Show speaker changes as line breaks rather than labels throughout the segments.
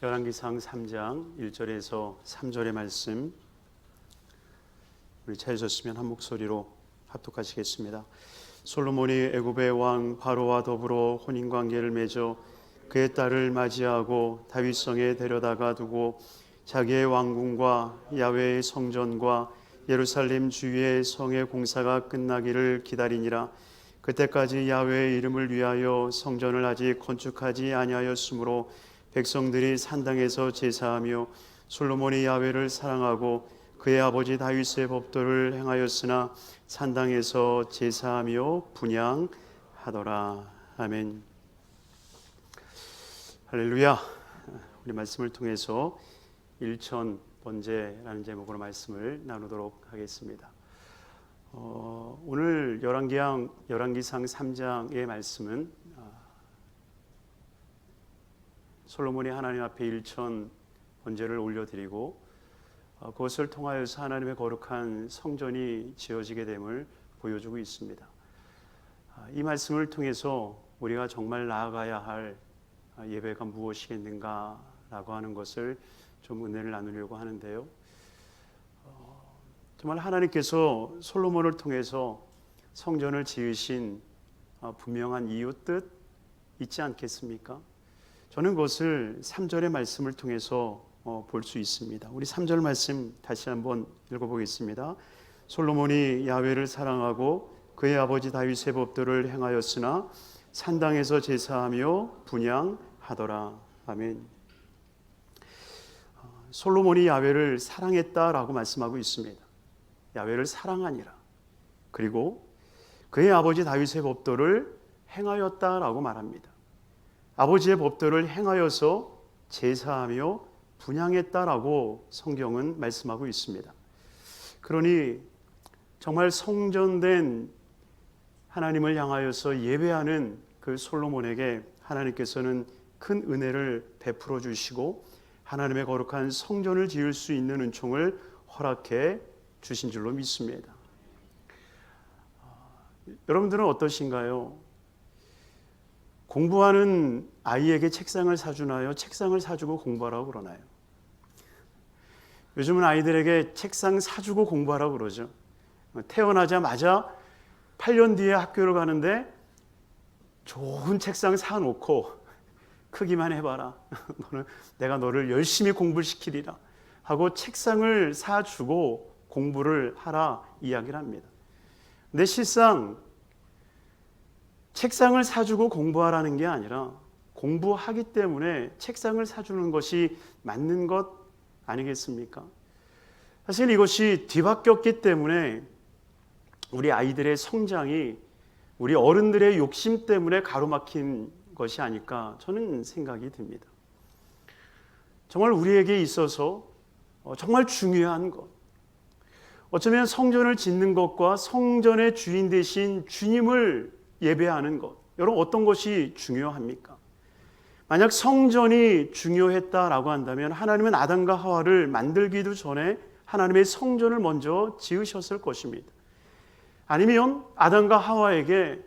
열왕기상 3장 1절에서 3절의 말씀 우리 찾으셨으면 한 목소리로 합독하시겠습니다. 솔로몬이 애굽의 왕 바로와 더불어 혼인관계를 맺어 그의 딸을 맞이하고 다윗성에 데려다가 두고 자기의 왕궁과 야훼의 성전과 예루살렘 주위의 성의 공사가 끝나기를 기다리니라. 그때까지 야훼의 이름을 위하여 성전을 아직 건축하지 아니하였으므로 백성들이 산당에서 제사하며 솔로몬이 야훼를 사랑하고 그의 아버지 다윗의 법도를 행하였으나 산당에서 제사하며 분향하더라. 아멘. 할렐루야. 우리 말씀을 통해서 일천 번제라는 제목으로 말씀을 나누도록 하겠습니다. 오늘 열왕기상 3장의 말씀은 솔로몬이 하나님 앞에 일천 번제를 올려드리고 그것을 통하여서 하나님의 거룩한 성전이 지어지게 됨을 보여주고 있습니다. 이 말씀을 통해서 우리가 정말 나아가야 할 예배가 무엇이겠는가라고 하는 것을 좀 은혜를 나누려고 하는데요. 정말 하나님께서 솔로몬을 통해서 성전을 지으신 분명한 이유 뜻 있지 않겠습니까? 저는 그것을 3절의 말씀을 통해서 볼 수 있습니다. 우리 3절 말씀 다시 한번 읽어보겠습니다. 솔로몬이 야훼를 사랑하고 그의 아버지 다윗의 법도를 행하였으나 산당에서 제사하며 분향하더라. 아멘. 솔로몬이 야훼를 사랑했다라고 말씀하고 있습니다. 야훼를 사랑하니라. 그리고 그의 아버지 다윗의 법도를 행하였다라고 말합니다. 아버지의 법도를 행하여서 제사하며 분향했다라고 성경은 말씀하고 있습니다. 그러니 정말 성전된 하나님을 향하여서 예배하는 그 솔로몬에게 하나님께서는 큰 은혜를 베풀어 주시고 하나님의 거룩한 성전을 지을 수 있는 은총을 허락해 주신 줄로 믿습니다. 여러분들은 어떠신가요? 공부하는 아이에게 책상을 사주나요? 책상을 사주고 공부하라고 그러나요? 요즘은 아이들에게 책상 사주고 공부하라고 그러죠. 태어나자마자 8년 뒤에 학교를 가는데 좋은 책상 사놓고 크기만 해봐라. 내가 너를 열심히 공부시키리라 하고 책상을 사주고 공부를 하라 이야기를 합니다. 근데 실상 책상을 사주고 공부하라는 게 아니라 공부하기 때문에 책상을 사주는 것이 맞는 것 아니겠습니까? 사실 이것이 뒤바뀌었기 때문에 우리 아이들의 성장이 우리 어른들의 욕심 때문에 가로막힌 것이 아닐까 저는 생각이 듭니다. 정말 우리에게 있어서 정말 중요한 것, 어쩌면 성전을 짓는 것과 성전의 주인 되신 주님을 예배하는 것, 여러분 어떤 것이 중요합니까? 만약 성전이 중요했다라고 한다면 하나님은 아담과 하와를 만들기도 전에 하나님의 성전을 먼저 지으셨을 것입니다. 아니면 아담과 하와에게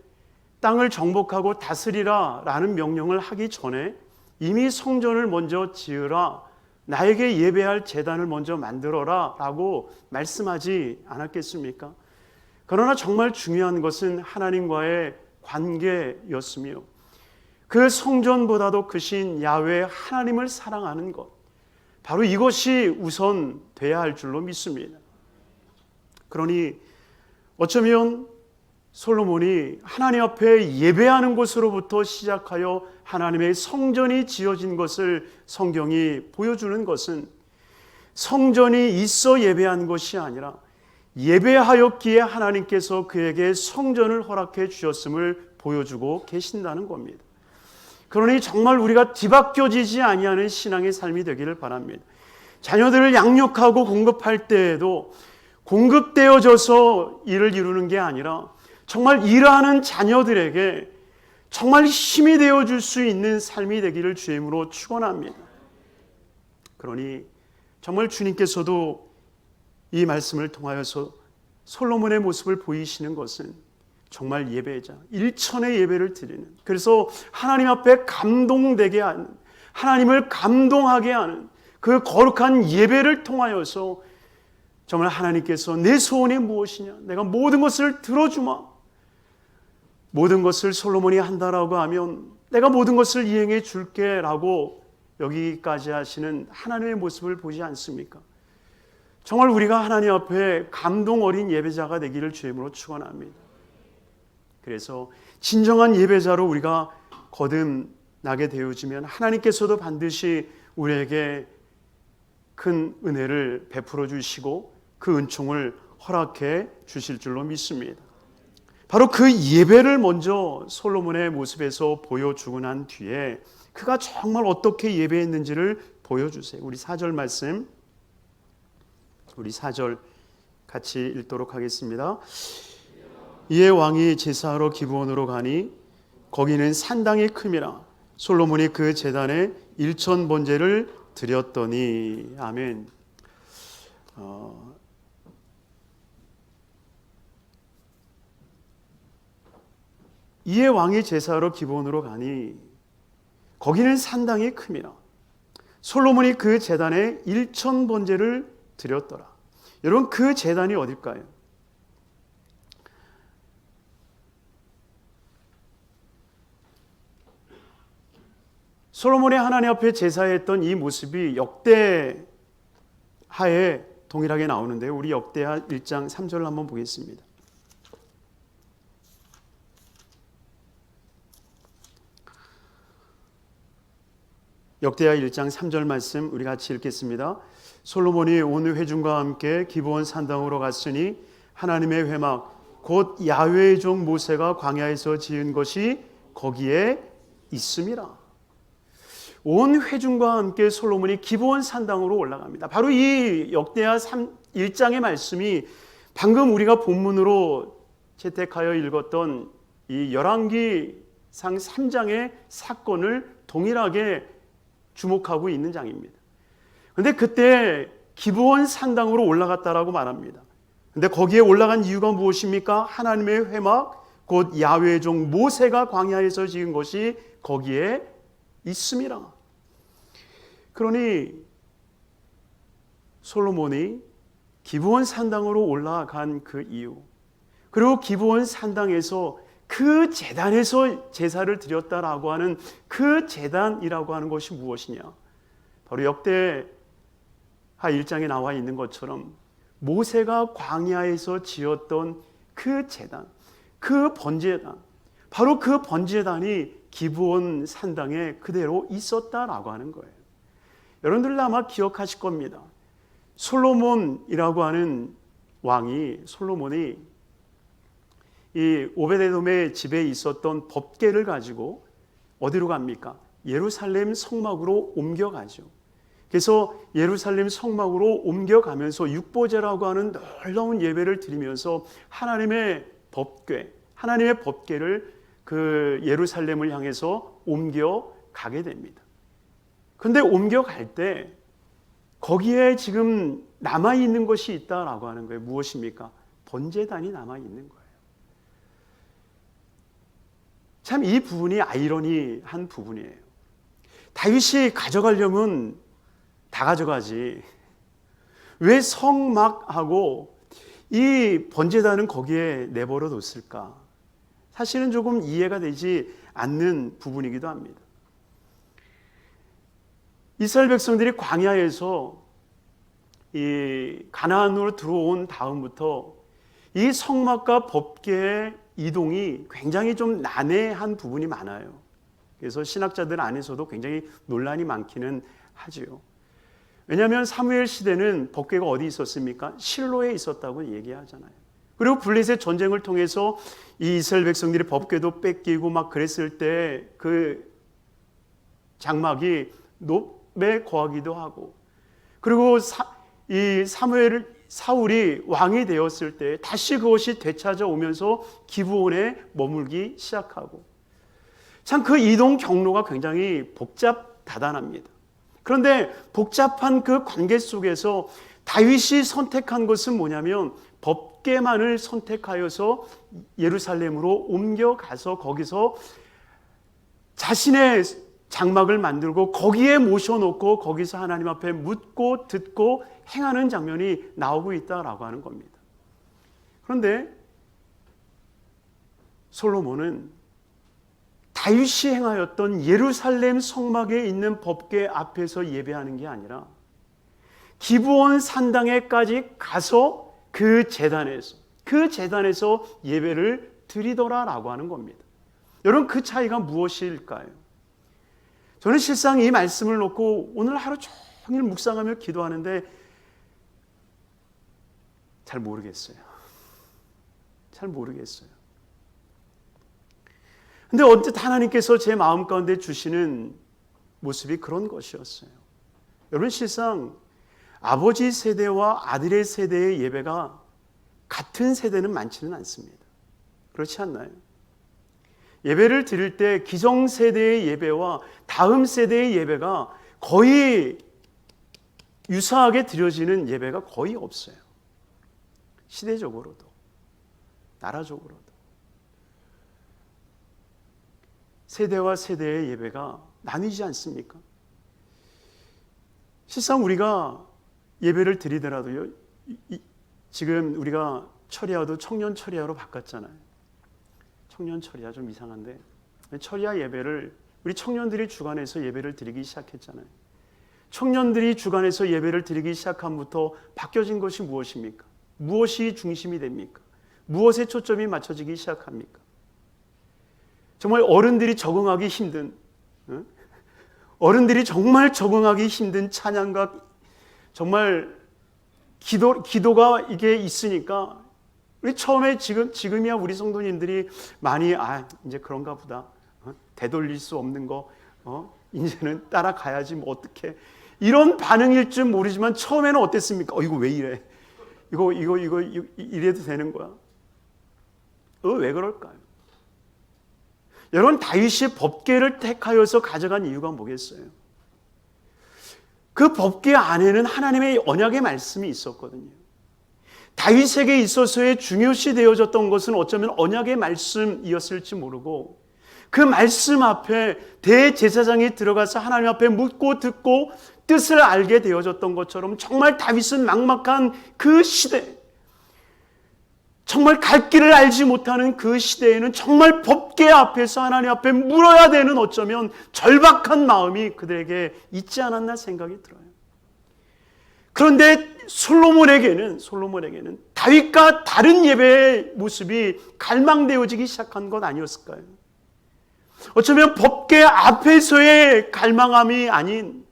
땅을 정복하고 다스리라 라는 명령을 하기 전에 이미 성전을 먼저 지으라, 나에게 예배할 제단을 먼저 만들어라 라고 말씀하지 않았겠습니까? 그러나 정말 중요한 것은 하나님과의 관계였으며 그 성전보다도 크신 야훼 하나님을 사랑하는 것, 바로 이것이 우선 돼야 할 줄로 믿습니다. 그러니 어쩌면 솔로몬이 하나님 앞에 예배하는 곳으로부터 시작하여 하나님의 성전이 지어진 것을 성경이 보여주는 것은 성전이 있어 예배한 것이 아니라 예배하였기에 하나님께서 그에게 성전을 허락해 주셨음을 보여주고 계신다는 겁니다. 그러니 정말 우리가 뒤바뀌어지지 아니하는 신앙의 삶이 되기를 바랍니다. 자녀들을 양육하고 공급할 때에도 공급되어져서 일을 이루는 게 아니라 정말 일하는 자녀들에게 정말 힘이 되어줄 수 있는 삶이 되기를 주임으로 축원합니다. 그러니 정말 주님께서도 이 말씀을 통하여서 솔로몬의 모습을 보이시는 것은 정말 예배자, 일천의 예배를 드리는, 그래서 하나님 앞에 감동되게 하는, 하나님을 감동하게 하는 그 거룩한 예배를 통하여서 정말 하나님께서 내 소원이 무엇이냐, 내가 모든 것을 들어주마, 모든 것을 솔로몬이 한다라고 하면 내가 모든 것을 이행해 줄게 라고 여기까지 하시는 하나님의 모습을 보지 않습니까? 정말 우리가 하나님 앞에 감동 어린 예배자가 되기를 주의 이름으로 축원합니다. 그래서 진정한 예배자로 우리가 거듭나게 되어지면 하나님께서도 반드시 우리에게 큰 은혜를 베풀어 주시고 그 은총을 허락해 주실 줄로 믿습니다. 바로 그 예배를 먼저 솔로몬의 모습에서 보여주고 난 뒤에 그가 정말 어떻게 예배했는지를 보여주세요. 우리 4절 말씀, 우리 4절 같이 읽도록 하겠습니다. 이에 왕이 제사하러 기브온으로 가니 거기는 산당이 큼이라 솔로몬이 그 제단에 1,000번제를 드렸더니. 아멘. 이에 왕이 제사하러 기브온으로 가니 거기는 산당이 큼이라 솔로몬이 그 제단에 1,000번제를 드렸더라. 여러분, 그 제단이 어딜까요? 솔로몬이 하나님 앞에 제사했던 이 모습이 역대하에 동일하게 나오는데요. 우리 역대하 1장 3절을 한번 보겠습니다. 역대하 1장 3절 말씀 우리 같이 읽겠습니다. 솔로몬이 온 회중과 함께 기브온 산당으로 갔으니 하나님의 회막 곧 야훼의 종 모세가 광야에서 지은 것이 거기에 있음이라. 온 회중과 함께 솔로몬이 기브온 산당으로 올라갑니다. 바로 이 역대하 1장의 말씀이 방금 우리가 본문으로 채택하여 읽었던 이 열왕기상 3장의 사건을 동일하게 주목하고 있는 장입니다. 그런데 그때 기브온 산당으로 올라갔다라고 말합니다. 그런데 거기에 올라간 이유가 무엇입니까? 하나님의 회막 곧 야훼의 종 모세가 광야에서 지은 것이 거기에 있음이라. 그러니 솔로몬이 기브온 산당으로 올라간 그 이유, 그리고 기브온 산당에서 그 제단에서 제사를 드렸다라고 하는 그 제단이라고 하는 것이 무엇이냐? 바로 역대하 1장에 나와 있는 것처럼 모세가 광야에서 지었던 그 제단, 그 번제단, 바로 그 번제단이 기브온 산당에 그대로 있었다라고 하는 거예요. 여러분들 아마 기억하실 겁니다. 솔로몬이라고 하는 왕이, 솔로몬이 이 오베데돔의 집에 있었던 법궤를 가지고 어디로 갑니까? 예루살렘 성막으로 옮겨가죠. 그래서 예루살렘 성막으로 옮겨가면서 육보제라고 하는 놀라운 예배를 드리면서 하나님의 법궤를 그 예루살렘을 향해서 옮겨가게 됩니다. 그런데 옮겨갈 때 거기에 지금 남아있는 것이 있다라고 하는 거예요. 무엇입니까? 번제단이 남아있는 거예요. 참 이 부분이 아이러니한 부분이에요. 다윗이 가져가려면 다 가져가지. 왜 성막하고 이 번제단은 거기에 내버려 뒀을까? 사실은 조금 이해가 되지 않는 부분이기도 합니다. 이스라엘 백성들이 광야에서 이 가나안으로 들어온 다음부터 이 성막과 법궤의 이동이 굉장히 좀 난해한 부분이 많아요. 그래서 신학자들 안에서도 굉장히 논란이 많기는 하지요. 왜냐하면 사무엘 시대는 법궤가 어디 있었습니까? 실로에 있었다고 얘기하잖아요. 그리고 블레셋 전쟁을 통해서 이 이스라엘 백성들이 법궤도 뺏기고 막 그랬을 때 그 장막이 높에 거하기도 하고, 그리고 이 사울이 왕이 되었을 때 다시 그것이 되찾아오면서 기브온에 머물기 시작하고, 참 그 이동 경로가 굉장히 복잡다단합니다. 그런데 복잡한 그 관계 속에서 다윗이 선택한 것은 뭐냐면 법궤만을 선택하여서 예루살렘으로 옮겨가서 거기서 자신의 장막을 만들고 거기에 모셔놓고 거기서 하나님 앞에 묻고 듣고 행하는 장면이 나오고 있다라고 하는 겁니다. 그런데 솔로몬은 다윗이 행하였던 예루살렘 성막에 있는 법궤 앞에서 예배하는 게 아니라 기브온 산당에까지 가서 그 재단에서 예배를 드리더라라고 하는 겁니다. 여러분, 그 차이가 무엇일까요? 저는 실상 이 말씀을 놓고 오늘 하루 종일 묵상하며 기도하는데 잘 모르겠어요. 근데 언뜻 하나님께서 제 마음 가운데 주시는 모습이 그런 것이었어요. 여러분, 실상 아버지 세대와 아들의 세대의 예배가 같은 세대는 많지는 않습니다. 그렇지 않나요? 예배를 드릴 때 기성세대의 예배와 다음 세대의 예배가 거의 유사하게 드려지는 예배가 거의 없어요. 시대적으로도 나라적으로도 세대와 세대의 예배가 나뉘지 않습니까? 실상 우리가 예배를 드리더라도요, 지금 우리가 철야도 청년 철야로 바꿨잖아요. 청년 철야 좀 이상한데, 철야 예배를 우리 청년들이 주관해서 예배를 드리기 시작했잖아요. 청년들이 주관해서 예배를 드리기 시작함부터 바뀌어진 것이 무엇입니까? 무엇이 중심이 됩니까? 무엇에 초점이 맞춰지기 시작합니까? 정말 어른들이 적응하기 힘든, 어른들이 정말 적응하기 힘든 찬양과 정말 기도가 이게 있으니까 우리 처음에 지금이야 우리 성도님들이 많이 이제 그런가 보다, 되돌릴 수 없는 거, 이제는 따라가야지 뭐 어떻게, 이런 반응일 줄 모르지만 처음에는 어땠습니까? 이거 왜 이래? 이거 이래도 되는 거야? 왜 그럴까요? 여러분, 다윗이 법궤를 택하여서 가져간 이유가 뭐겠어요? 그 법궤 안에는 하나님의 언약의 말씀이 있었거든요. 다윗에게 있어서의 중요시 되어졌던 것은 어쩌면 언약의 말씀이었을지 모르고, 그 말씀 앞에 대제사장이 들어가서 하나님 앞에 묻고 듣고 뜻을 알게 되어졌던 것처럼, 정말 다윗은 막막한 그 시대, 정말 갈 길을 알지 못하는 그 시대에는 정말 법궤 앞에서 하나님 앞에 물어야 되는 어쩌면 절박한 마음이 그들에게 있지 않았나 생각이 들어요. 그런데 솔로몬에게는 다윗과 다른 예배의 모습이 갈망되어지기 시작한 것 아니었을까요? 어쩌면 법궤 앞에서의 갈망함이 아닌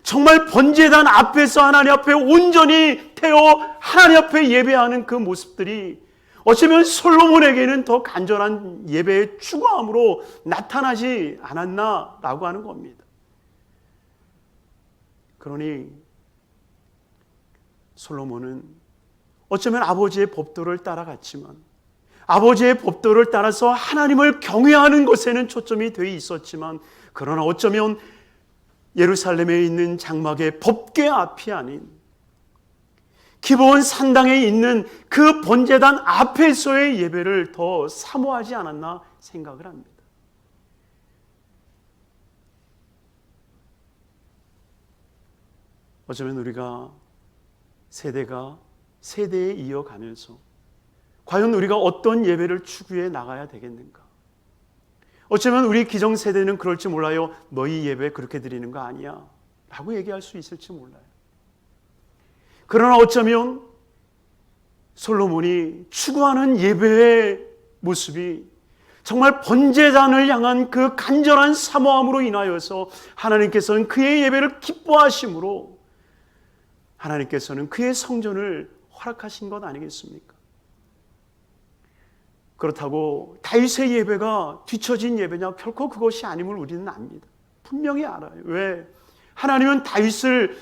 정말 번제단 앞에서 하나님 앞에 온전히 태어 하나님 앞에 예배하는 그 모습들이 어쩌면 솔로몬에게는 더 간절한 예배의 추구함으로 나타나지 않았나라고 하는 겁니다. 그러니 솔로몬은 어쩌면 아버지의 법도를 따라갔지만, 아버지의 법도를 따라서 하나님을 경외하는 것에는 초점이 되어 있었지만, 그러나 어쩌면 예루살렘에 있는 장막의 법궤 앞이 아닌 기브온 산당에 있는 그 번제단 앞에서의 예배를 더 사모하지 않았나 생각을 합니다. 어쩌면 우리가 세대에 이어가면서 과연 우리가 어떤 예배를 추구해 나가야 되겠는가? 어쩌면 우리 기성세대는 그럴지 몰라요. 너희 예배 그렇게 드리는 거 아니야 라고 얘기할 수 있을지 몰라요. 그러나 어쩌면 솔로몬이 추구하는 예배의 모습이 정말 번제단을 향한 그 간절한 사모함으로 인하여서 하나님께서는 그의 예배를 기뻐하심으로 하나님께서는 그의 성전을 허락하신 것 아니겠습니까? 그렇다고 다윗의 예배가 뒤처진 예배냐? 결코 그것이 아님을 우리는 압니다. 분명히 알아요. 왜? 하나님은 다윗을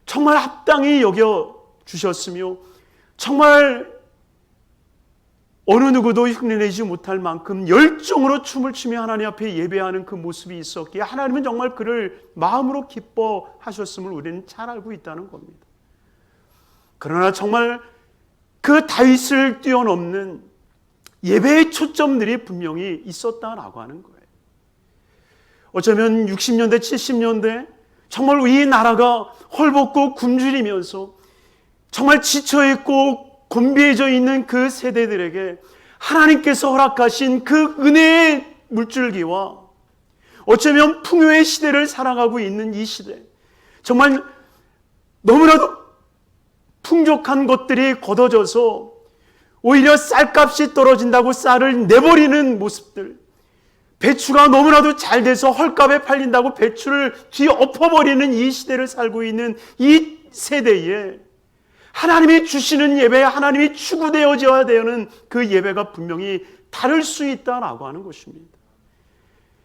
정말 합당히 여겨주셨으며 정말 어느 누구도 흉내내지 못할 만큼 열정으로 춤을 추며 하나님 앞에 예배하는 그 모습이 있었기에 하나님은 정말 그를 마음으로 기뻐하셨음을 우리는 잘 알고 있다는 겁니다. 그러나 정말 그 다윗을 뛰어넘는 예배의 초점들이 분명히 있었다라고 하는 거예요. 어쩌면 60년대, 70년대 정말 이 나라가 헐벗고 굶주리면서 정말 지쳐있고 곤비해져 있는 그 세대들에게 하나님께서 허락하신 그 은혜의 물줄기와 어쩌면 풍요의 시대를 살아가고 있는 이 시대, 정말 너무나도 풍족한 것들이 걷어져서 오히려 쌀값이 떨어진다고 쌀을 내버리는 모습들, 배추가 너무나도 잘 돼서 헐값에 팔린다고 배추를 뒤엎어버리는 이 시대를 살고 있는 이 세대에 하나님이 주시는 예배, 하나님이 추구되어져야 되는 그 예배가 분명히 다를 수 있다라고 하는 것입니다.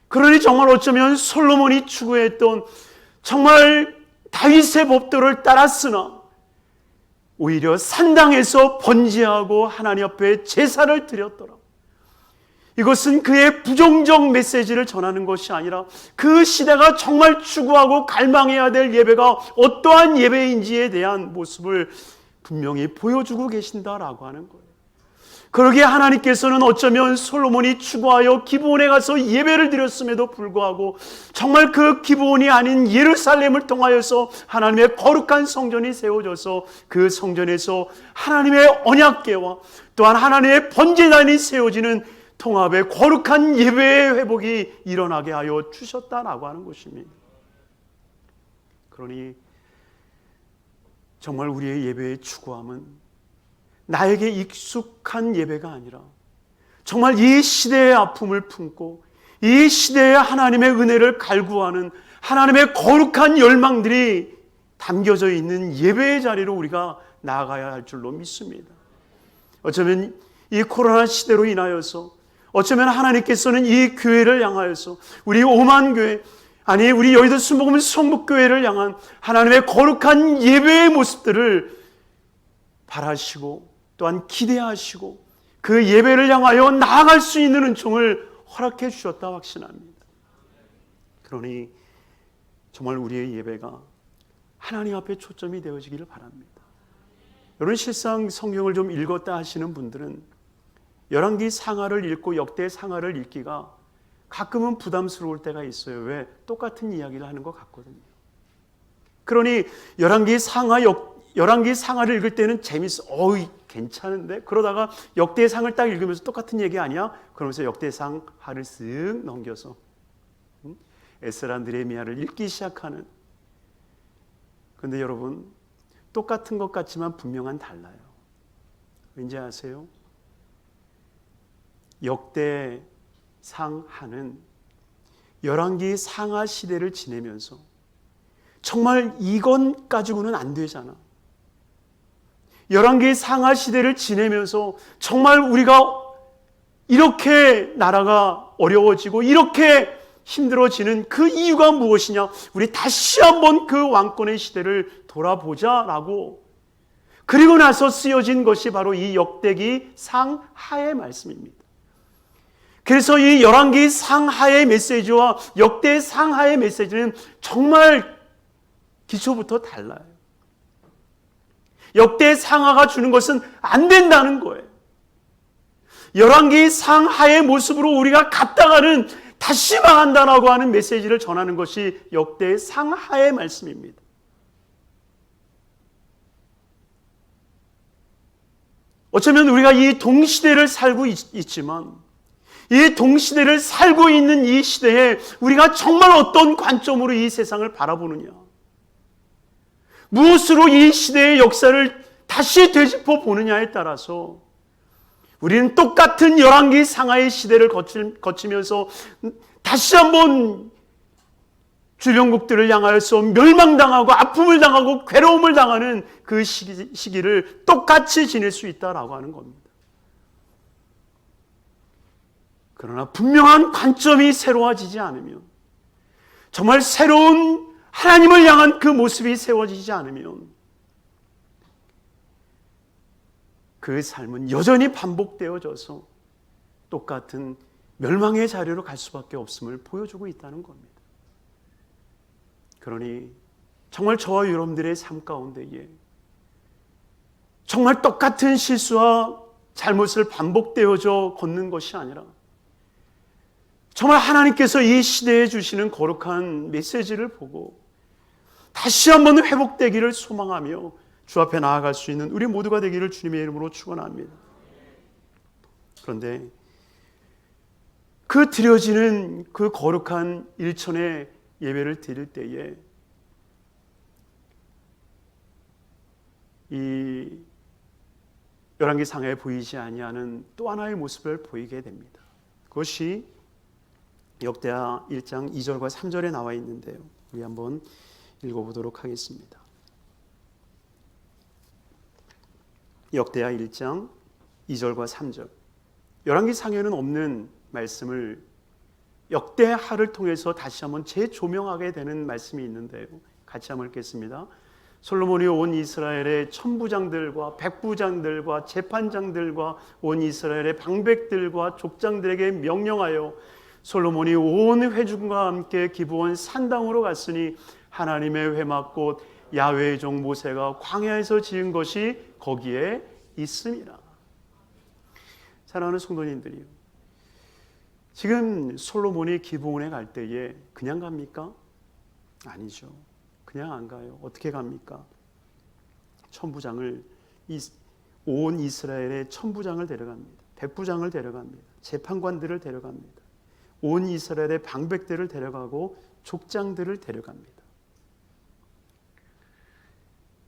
그러니 정말 어쩌면 솔로몬이 추구했던 정말 다윗의 법도를 따랐으나 오히려 산당에서 번제하고 하나님 앞에 제사를 드렸더라. 이것은 그의 부정적 메시지를 전하는 것이 아니라 그 시대가 정말 추구하고 갈망해야 될 예배가 어떠한 예배인지에 대한 모습을 분명히 보여주고 계신다라고 하는 거예요. 그러기에 하나님께서는 어쩌면 솔로몬이 추구하여 기브온에 가서 예배를 드렸음에도 불구하고 정말 그 기브온이 아닌 예루살렘을 통하여서 하나님의 거룩한 성전이 세워져서 그 성전에서 하나님의 언약궤와 또한 하나님의 번제단이 세워지는 통합의 거룩한 예배의 회복이 일어나게 하여 주셨다라고 하는 것입니다. 그러니 정말 우리의 예배의 추구함은 나에게 익숙한 예배가 아니라 정말 이 시대의 아픔을 품고 이 시대의 하나님의 은혜를 갈구하는 하나님의 거룩한 열망들이 담겨져 있는 예배의 자리로 우리가 나아가야 할 줄로 믿습니다. 어쩌면 이 코로나 시대로 인하여서 어쩌면 하나님께서는 이 교회를 향하여서 우리 오만교회, 아니 우리 여의도 순복음 성북교회를 향한 하나님의 거룩한 예배의 모습들을 바라시고 또한 기대하시고 그 예배를 향하여 나아갈 수 있는 은총을 허락해 주셨다 확신합니다. 그러니 정말 우리의 예배가 하나님 앞에 초점이 되어지기를 바랍니다. 여러분 실상 성경을 좀 읽었다 하시는 분들은 열왕기 상하를 읽고 역대 상하를 읽기가 가끔은 부담스러울 때가 있어요. 왜? 똑같은 이야기를 하는 것 같거든요. 그러니 열왕기 상하를 읽을 때는 재밌어. 괜찮은데? 그러다가 역대상을 딱 읽으면서 똑같은 얘기 아니야? 그러면서 역대상하를 쓱 넘겨서 에스라 느헤미야를 읽기 시작하는. 그런데 여러분 똑같은 것 같지만 분명한 달라요. 왠지 아세요? 역대상하는 열왕기 상하 시대를 지내면서 정말 이건 가지고는 안 되잖아. 열왕기 상하 시대를 지내면서 정말 우리가 이렇게 나라가 어려워지고 이렇게 힘들어지는 그 이유가 무엇이냐? 우리 다시 한번 그 왕권의 시대를 돌아보자라고, 그리고 나서 쓰여진 것이 바로 이 역대기 상하의 말씀입니다. 그래서 이 열왕기 상하의 메시지와 역대 상하의 메시지는 정말 기초부터 달라요. 역대 상하가 주는 것은 안 된다는 거예요. 열왕기 상하의 모습으로 우리가 갔다가는 다시 망한다라고 하는 메시지를 전하는 것이 역대 상하의 말씀입니다. 어쩌면 우리가 이 동시대를 살고 있지만 이 동시대를 살고 있는 이 시대에 우리가 정말 어떤 관점으로 이 세상을 바라보느냐, 무엇으로 이 시대의 역사를 다시 되짚어 보느냐에 따라서 우리는 똑같은 열왕기 상하의 시대를 거치면서 다시 한번 주변국들을 향하여서 멸망당하고 아픔을 당하고 괴로움을 당하는 그 시기를 똑같이 지낼 수 있다라고 하는 겁니다. 그러나 분명한 관점이 새로워지지 않으면, 정말 새로운 하나님을 향한 그 모습이 세워지지 않으면 그 삶은 여전히 반복되어져서 똑같은 멸망의 자리로 갈 수밖에 없음을 보여주고 있다는 겁니다. 그러니 정말 저와 여러분들의 삶 가운데에 정말 똑같은 실수와 잘못을 반복되어져 걷는 것이 아니라 정말 하나님께서 이 시대에 주시는 거룩한 메시지를 보고 다시 한번 회복되기를 소망하며 주 앞에 나아갈 수 있는 우리 모두가 되기를 주님의 이름으로 축원합니다. 그런데 그 드려지는 그 거룩한 일천의 예배를 드릴 때에 이 열왕기상에 보이지 아니하는 또 하나의 모습을 보이게 됩니다. 그것이 역대하 1장 2절과 3절에 나와 있는데요. 우리 한번 읽어보도록 하겠습니다. 역대하 1장 2절과 3절. 열왕기상에는 없는 말씀을 역대하를 통해서 다시 한번 재조명하게 되는 말씀이 있는데요. 같이 한번 읽겠습니다. 솔로몬이 온 이스라엘의 천부장들과 백부장들과 재판장들과 온 이스라엘의 방백들과 족장들에게 명령하여 솔로몬이 온 회중과 함께 기브온 산당으로 갔으니 하나님의 회막곧 야훼의 종 모세가 광야에서 지은 것이 거기에 있음이라. 사랑하는 성도님들이요, 지금 솔로몬이 기브온에 갈 때에 그냥 갑니까? 아니죠. 그냥 안 가요. 어떻게 갑니까? 천부장을, 온 이스라엘의 천부장을 데려갑니다. 백부장을 데려갑니다. 재판관들을 데려갑니다. 온 이스라엘의 방백들을 데려가고 족장들을 데려갑니다.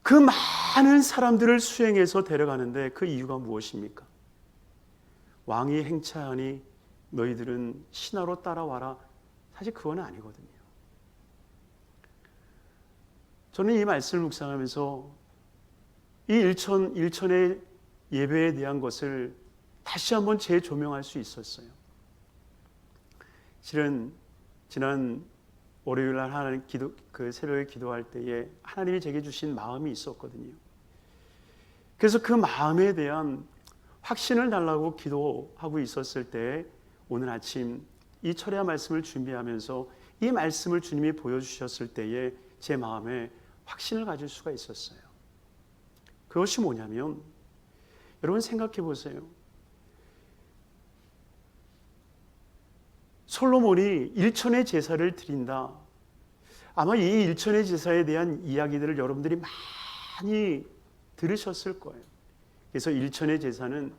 그 많은 사람들을 수행해서 데려가는데 그 이유가 무엇입니까? 왕이 행차하니 너희들은 신하로 따라와라. 사실 그건 아니거든요. 저는 이 말씀을 묵상하면서 이 일천의 예배에 대한 것을 다시 한번 재조명할 수 있었어요. 실은 지난 월요일 날 하나님 새벽에 기도할 때에 하나님이 제게 주신 마음이 있었거든요. 그래서 그 마음에 대한 확신을 달라고 기도하고 있었을 때 오늘 아침 이 철야 말씀을 준비하면서 이 말씀을 주님이 보여주셨을 때에 제 마음에 확신을 가질 수가 있었어요. 그것이 뭐냐면, 여러분 생각해 보세요. 솔로몬이 일천의 제사를 드린다. 아마 이 일천의 제사에 대한 이야기들을 여러분들이 많이 들으셨을 거예요. 그래서 일천의 제사는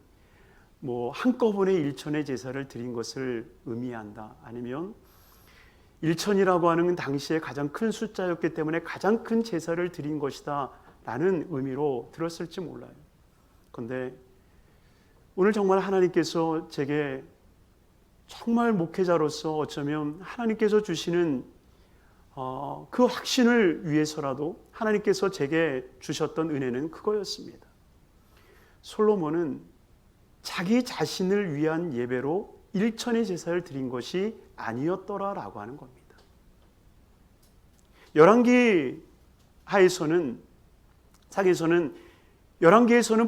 한꺼번에 일천의 제사를 드린 것을 의미한다. 아니면 일천이라고 하는 당시에 가장 큰 숫자였기 때문에 가장 큰 제사를 드린 것이다 라는 의미로 들었을지 몰라요. 그런데 오늘 정말 하나님께서 제게 정말 목회자로서 어쩌면 하나님께서 주시는 그 확신을 위해서라도 하나님께서 제게 주셨던 은혜는 그거였습니다. 솔로몬은 자기 자신을 위한 예배로 일천의 제사를 드린 것이 아니었더라라고 하는 겁니다. 열왕기에서는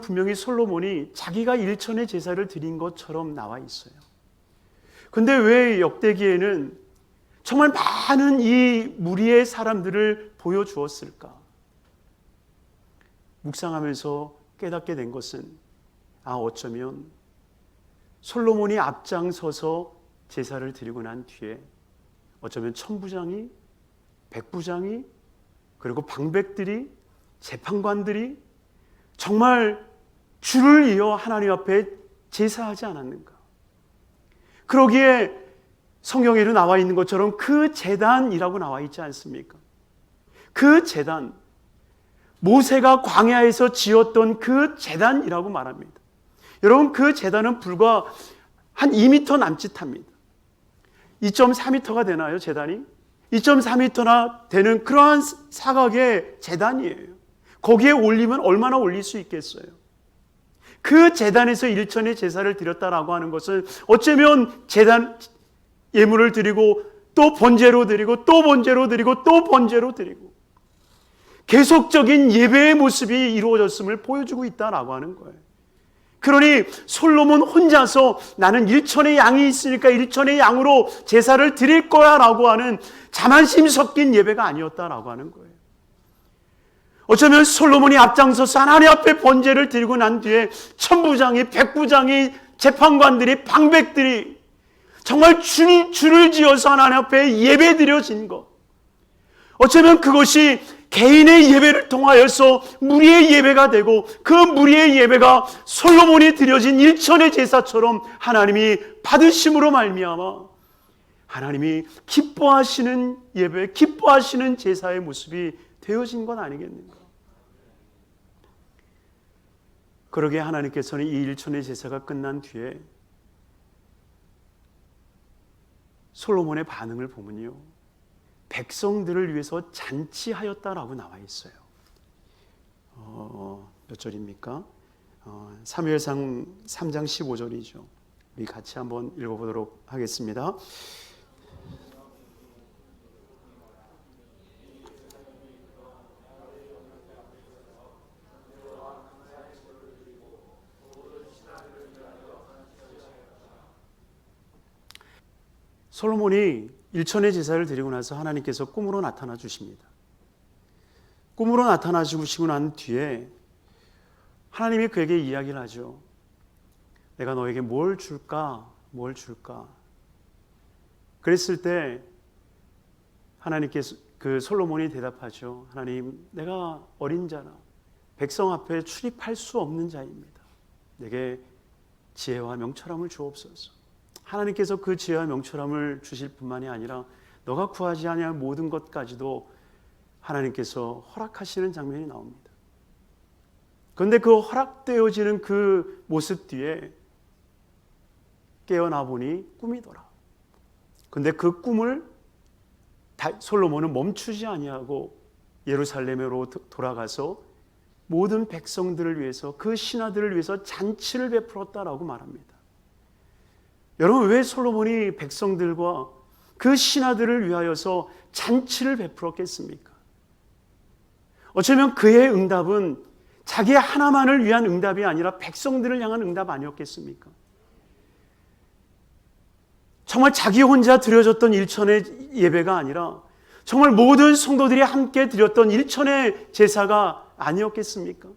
분명히 솔로몬이 자기가 일천의 제사를 드린 것처럼 나와 있어요. 근데 왜 역대기에는 정말 많은 이 무리의 사람들을 보여주었을까? 묵상하면서 깨닫게 된 것은 어쩌면 솔로몬이 앞장서서 제사를 드리고 난 뒤에 어쩌면 천부장이, 백부장이, 그리고 방백들이, 재판관들이 정말 줄을 이어 하나님 앞에 제사하지 않았는가? 그러기에 성경에도 나와 있는 것처럼 그 제단이라고 나와 있지 않습니까? 그 제단, 모세가 광야에서 지었던 그 제단이라고 말합니다. 여러분, 그 제단은 불과 한 2m 남짓합니다. 2.4m가 되나요, 제단이? 2.4m나 되는 그러한 사각의 제단이에요. 거기에 올리면 얼마나 올릴 수 있겠어요? 그 제단에서 일천의 제사를 드렸다라고 하는 것은 어쩌면 제단 예물을 드리고 또 번제로 드리고 또 번제로 드리고 또 번제로 드리고 계속적인 예배의 모습이 이루어졌음을 보여주고 있다라고 하는 거예요. 그러니 솔로몬 혼자서 나는 일천의 양이 있으니까 일천의 양으로 제사를 드릴 거야 라고 하는 자만심 섞인 예배가 아니었다라고 하는 거예요. 어쩌면 솔로몬이 앞장서서 하나님 앞에 번제를 드리고 난 뒤에 천부장이, 백부장이, 재판관들이, 방백들이 정말 줄을 지어서 하나님 앞에 예배 드려진 것, 어쩌면 그것이 개인의 예배를 통하여서 무리의 예배가 되고, 그 무리의 예배가 솔로몬이 드려진 일천의 제사처럼 하나님이 받으심으로 말미암아 하나님이 기뻐하시는 예배, 기뻐하시는 제사의 모습이 되어진 건 아니겠는가? 그러게 하나님께서는 이 일천의 제사가 끝난 뒤에 솔로몬의 반응을 보면요, 백성들을 위해서 잔치하였다라고 나와 있어요. 몇 절입니까? 사무엘상 3장 15절이죠. 우리 같이 한번 읽어보도록 하겠습니다. 솔로몬이 일천의 제사를 드리고 나서 하나님께서 꿈으로 나타나 주십니다. 꿈으로 나타나 주시고 난 뒤에 하나님이 그에게 이야기를 하죠. 내가 너에게 뭘 줄까? 뭘 줄까? 그랬을 때 하나님께서, 그 솔로몬이 대답하죠. 하나님, 내가 어린 자라 백성 앞에 출입할 수 없는 자입니다. 내게 지혜와 명철함을 주옵소서. 하나님께서 그 지혜와 명철함을 주실 뿐만이 아니라 너가 구하지 아니할 모든 것까지도 하나님께서 허락하시는 장면이 나옵니다. 그런데 그 허락되어지는 그 모습 뒤에 깨어나 보니 꿈이더라. 그런데 그 꿈을 솔로몬은 멈추지 아니하고 예루살렘으로 돌아가서 모든 백성들을 위해서, 그 신하들을 위해서 잔치를 베풀었다라고 말합니다. 여러분, 왜 솔로몬이 백성들과 그 신하들을 위하여서 잔치를 베풀었겠습니까? 어쩌면 그의 응답은 자기 하나만을 위한 응답이 아니라 백성들을 향한 응답 아니었겠습니까? 정말 자기 혼자 드려졌던 일천의 예배가 아니라 정말 모든 성도들이 함께 드렸던 일천의 제사가 아니었겠습니까?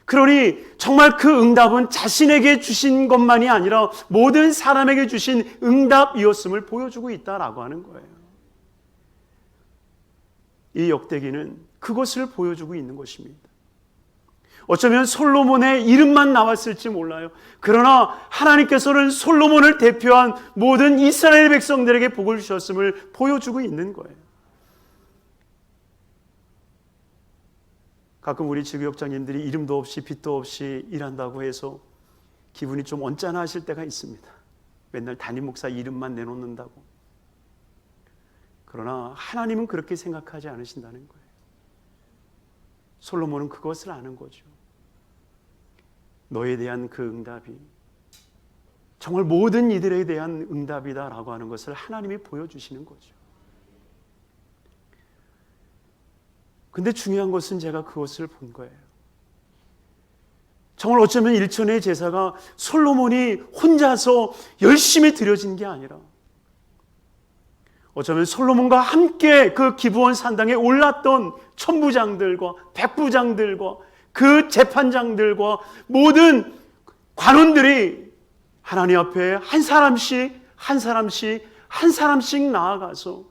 그러니 정말 그 응답은 자신에게 주신 것만이 아니라 모든 사람에게 주신 응답이었음을 보여주고 있다라고 하는 거예요. 이 역대기는 그것을 보여주고 있는 것입니다. 어쩌면 솔로몬의 이름만 나왔을지 몰라요. 그러나 하나님께서는 솔로몬을 대표한 모든 이스라엘 백성들에게 복을 주셨음을 보여주고 있는 거예요. 가끔 우리 지구역장님들이 이름도 없이 빛도 없이 일한다고 해서 기분이 좀 언짢아하실 때가 있습니다. 맨날 담임 목사 이름만 내놓는다고. 그러나 하나님은 그렇게 생각하지 않으신다는 거예요. 솔로몬은 그것을 아는 거죠. 너에 대한 그 응답이 정말 모든 이들에 대한 응답이다라고 하는 것을 하나님이 보여주시는 거죠. 근데 중요한 것은 제가 그것을 본 거예요. 정말 어쩌면 일천의 제사가 솔로몬이 혼자서 열심히 드려진 게 아니라 어쩌면 솔로몬과 함께 그 기브온 산당에 올랐던 천부장들과 백부장들과 그 재판장들과 모든 관원들이 하나님 앞에 한 사람씩 나아가서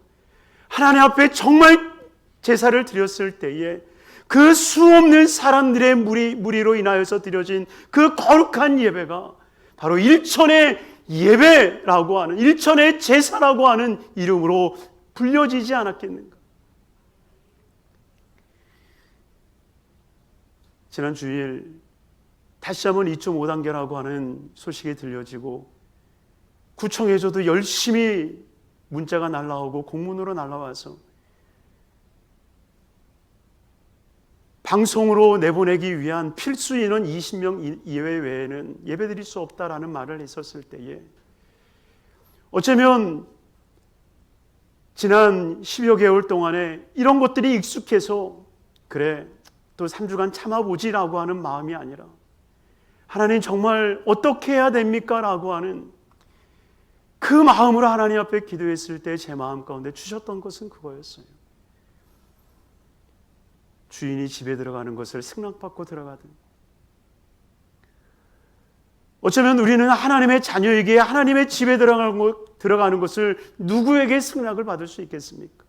하나님 앞에 정말 제사를 드렸을 때에 그 수없는 사람들의 무리로 인하여서 드려진 그 거룩한 예배가 바로 일천의 예배라고 하는, 일천의 제사라고 하는 이름으로 불려지지 않았겠는가? 지난 주일 다시 한번 2.5단계라고 하는 소식이 들려지고 구청에서도 열심히 문자가 날라오고 공문으로 날라와서 방송으로 내보내기 위한 필수 인원 20명 이외 외에는 예배드릴 수 없다라는 말을 했었을 때에 어쩌면 지난 10여 개월 동안에 이런 것들이 익숙해서 그래 또 3주간 참아보지라고 하는 마음이 아니라 하나님 정말 어떻게 해야 됩니까? 라고 하는 그 마음으로 하나님 앞에 기도했을 때 제 마음 가운데 주셨던 것은 그거였어요. 주인이 집에 들어가는 것을 승낙받고 들어가든 어쩌면 우리는 하나님의 자녀에게 하나님의 집에 들어가는 것을 누구에게 승낙을 받을 수 있겠습니까?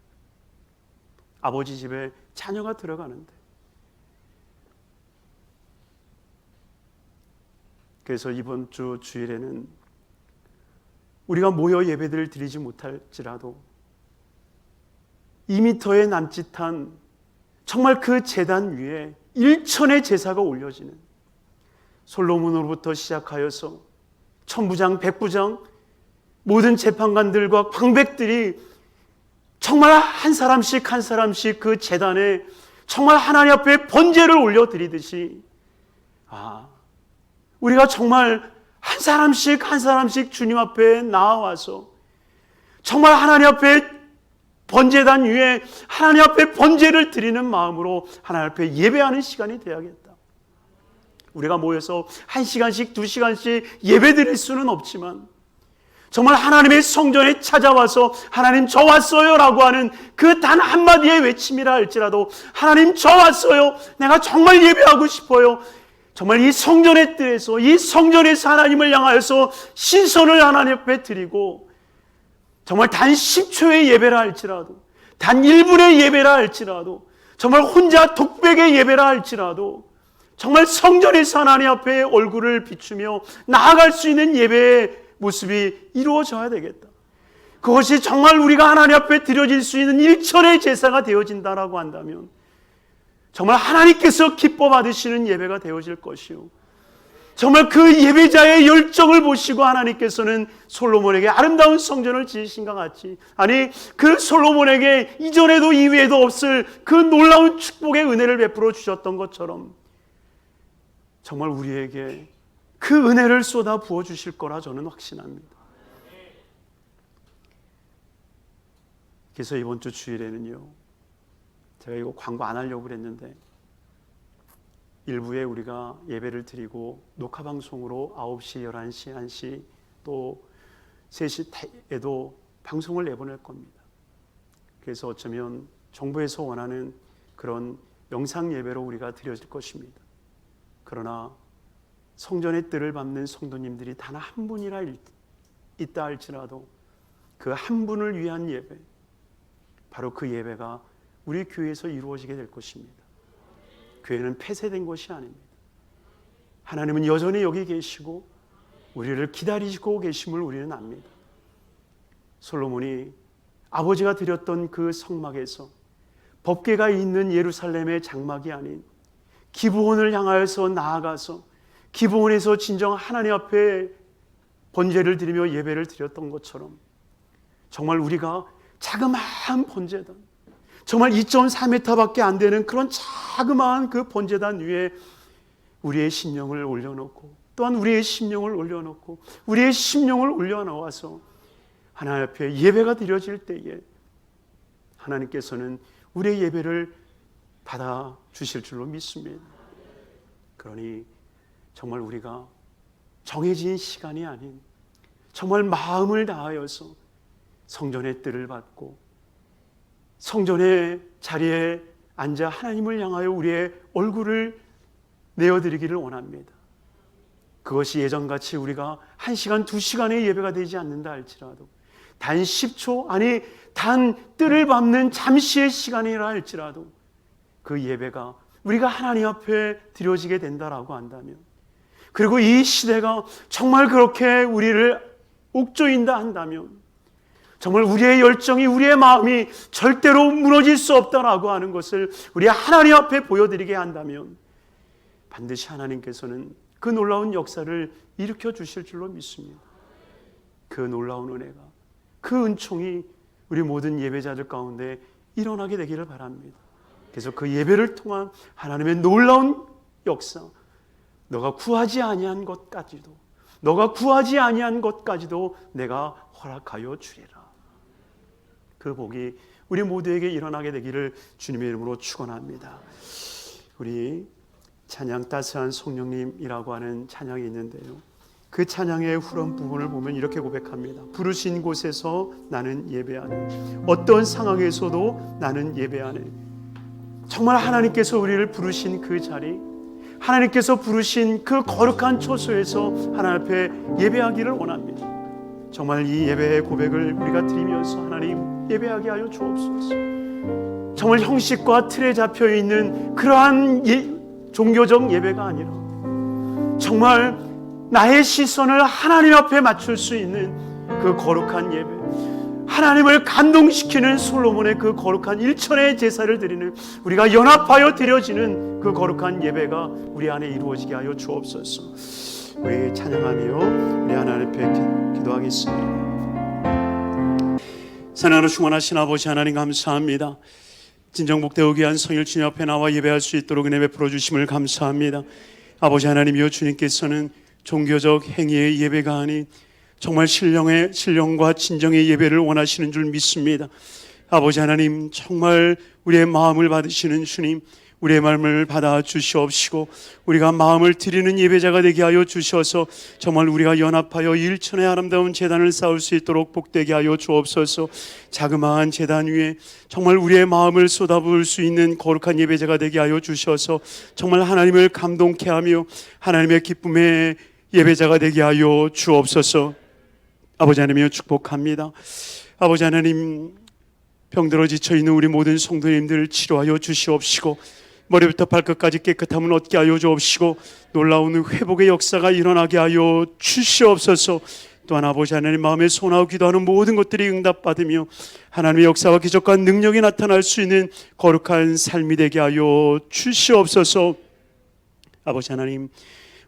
아버지 집에 자녀가 들어가는데. 그래서 이번 주 주일에는 우리가 모여 예배를 드리지 못할지라도 2m의 남짓한 정말 그 제단 위에 1천의 제사가 올려지는, 솔로몬으로부터 시작하여서 천부장, 백부장, 모든 재판관들과 광백들이 정말 한 사람씩 한 사람씩 그 제단에 정말 하나님 앞에 번제를 올려드리듯이, 우리가 정말 한 사람씩 한 사람씩 주님 앞에 나와서 정말 하나님 앞에 번제단 위에 하나님 앞에 번제를 드리는 마음으로 하나님 앞에 예배하는 시간이 되어야겠다. 우리가 모여서 1시간씩 2시간씩 예배 드릴 수는 없지만 정말 하나님의 성전에 찾아와서 하나님 저 왔어요 라고 하는 그 단 한마디의 외침이라 할지라도, 하나님 저 왔어요, 내가 정말 예배하고 싶어요, 정말 이 성전의 뜰에서, 이 성전에서 하나님을 향하여서 신선을 하나님 앞에 드리고, 정말 단 10초의 예배라 할지라도, 단 1분의 예배라 할지라도, 정말 혼자 독백의 예배라 할지라도 정말 성전에서 하나님 앞에 얼굴을 비추며 나아갈 수 있는 예배의 모습이 이루어져야 되겠다. 그것이 정말 우리가 하나님 앞에 드려질 수 있는 일천의 제사가 되어진다라고 한다면 정말 하나님께서 기뻐 받으시는 예배가 되어질 것이요, 정말 그 예배자의 열정을 보시고 하나님께서는 솔로몬에게 아름다운 성전을 지으신 것 같이, 아니 그 솔로몬에게 이전에도 이후에도 없을 그 놀라운 축복의 은혜를 베풀어 주셨던 것처럼 정말 우리에게 그 은혜를 쏟아 부어 주실 거라 저는 확신합니다. 그래서 이번 주 주일에는요, 제가 이거 광고 안 하려고 그랬는데 일부에 우리가 예배를 드리고 녹화방송으로 9시, 11시, 1시 또 3시에도 방송을 내보낼 겁니다. 그래서 어쩌면 정부에서 원하는 그런 영상 예배로 우리가 드려질 것입니다. 그러나 성전의 뜰을 밟는 성도님들이 단 한 분이라 있다 할지라도 그 한 분을 위한 예배, 바로 그 예배가 우리 교회에서 이루어지게 될 것입니다. 교회는 폐쇄된 것이 아닙니다. 하나님은 여전히 여기 계시고 우리를 기다리시고 계심을 우리는 압니다. 솔로몬이 아버지가 드렸던 그 성막에서 법궤가 있는 예루살렘의 장막이 아닌 기브온을 향하여서 나아가서 기브온에서 진정 하나님 앞에 번제를 드리며 예배를 드렸던 것처럼 정말 우리가 자그마한 번제단, 정말 2.4m밖에 안 되는 그런 자그마한 그 번제단 위에 우리의 심령을 올려놓고, 또한 우리의 심령을 올려놓고 우리의 심령을 올려놓아서 하나님 앞에 예배가 드려질 때에 하나님께서는 우리의 예배를 받아 주실 줄로 믿습니다. 그러니 정말 우리가 정해진 시간이 아닌 정말 마음을 다하여서 성전의 뜰을 받고 성전의 자리에 앉아 하나님을 향하여 우리의 얼굴을 내어드리기를 원합니다. 그것이 예전같이 우리가 1시간, 2시간의 예배가 되지 않는다 할지라도 단 10초, 아니 단 뜰을 밟는 잠시의 시간이라 할지라도 그 예배가 우리가 하나님 앞에 드려지게 된다라고 한다면, 그리고 이 시대가 정말 그렇게 우리를 옥조인다 한다면, 정말 우리의 열정이, 우리의 마음이 절대로 무너질 수 없다라고 하는 것을 우리 하나님 앞에 보여드리게 한다면 반드시 하나님께서는 그 놀라운 역사를 일으켜 주실 줄로 믿습니다. 그 놀라운 은혜가, 그 은총이 우리 모든 예배자들 가운데 일어나게 되기를 바랍니다. 그래서 그 예배를 통한 하나님의 놀라운 역사, 너가 구하지 아니한 것까지도, 너가 구하지 아니한 것까지도 내가 허락하여 주리라. 그 복이 우리 모두에게 일어나게 되기를 주님의 이름으로 축원합니다. 우리 찬양 따스한 성령님이라고 하는 찬양이 있는데요, 그 찬양의 후렴 부분을 보면 이렇게 고백합니다. 부르신 곳에서 나는 예배하네, 어떤 상황에서도 나는 예배하네. 정말 하나님께서 우리를 부르신 그 자리, 하나님께서 부르신 그 거룩한 초소에서 하나님 앞에 예배하기를 원합니다. 정말 이 예배의 고백을 우리가 드리면서 하나님 예배하게 하여 주옵소서. 정말 형식과 틀에 잡혀 있는 그러한 종교적 예배가 아니라 정말 나의 시선을 하나님 앞에 맞출 수 있는 그 거룩한 예배, 하나님을 감동시키는 솔로몬의 그 거룩한 일천의 제사를 드리는, 우리가 연합하여 드려지는 그 거룩한 예배가 우리 안에 이루어지게 하여 주옵소서. 우리 찬양하며 우리 하나님 앞에 기도하겠습니다. 사랑으로 충만하신 아버지 하나님 감사합니다. 진정 복되고 귀한 성일 주님 앞에 나와 예배할 수 있도록 은혜 베풀어 주심을 감사합니다. 아버지 하나님이여, 주님께서는 종교적 행위의 예배가 아닌 정말 신령과 진정의 예배를 원하시는 줄 믿습니다. 아버지 하나님, 정말 우리의 마음을 받으시는 주님, 우리의 마음을 받아 주시옵시고 우리가 마음을 드리는 예배자가 되게 하여 주셔서 정말 우리가 연합하여 일천의 아름다운 제단을 쌓을 수 있도록 복되게 하여 주옵소서. 자그마한 제단 위에 정말 우리의 마음을 쏟아부을 수 있는 거룩한 예배자가 되게 하여 주셔서 정말 하나님을 감동케 하며 하나님의 기쁨의 예배자가 되게 하여 주옵소서. 아버지 하나님이여, 축복합니다. 아버지 하나님, 병들어 지쳐있는 우리 모든 성도님들 치료하여 주시옵시고 머리부터 발끝까지 깨끗함을 얻게 하여 주옵시고 놀라운 회복의 역사가 일어나게 하여 주시옵소서. 또한 아버지 하나님, 마음에 소원하고 기도하는 모든 것들이 응답받으며 하나님의 역사와 기적과 능력이 나타날 수 있는 거룩한 삶이 되게 하여 주시옵소서. 아버지 하나님,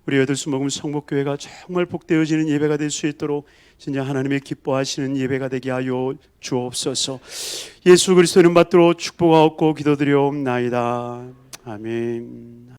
우리 여덟수목음 성목교회가 정말 복되어지는 예배가 될 수 있도록 진짜 하나님의 기뻐하시는 예배가 되게 하여 주옵소서. 예수 그리스도 이름 받들어 축복하옵고 기도드리옵나이다. 아멘.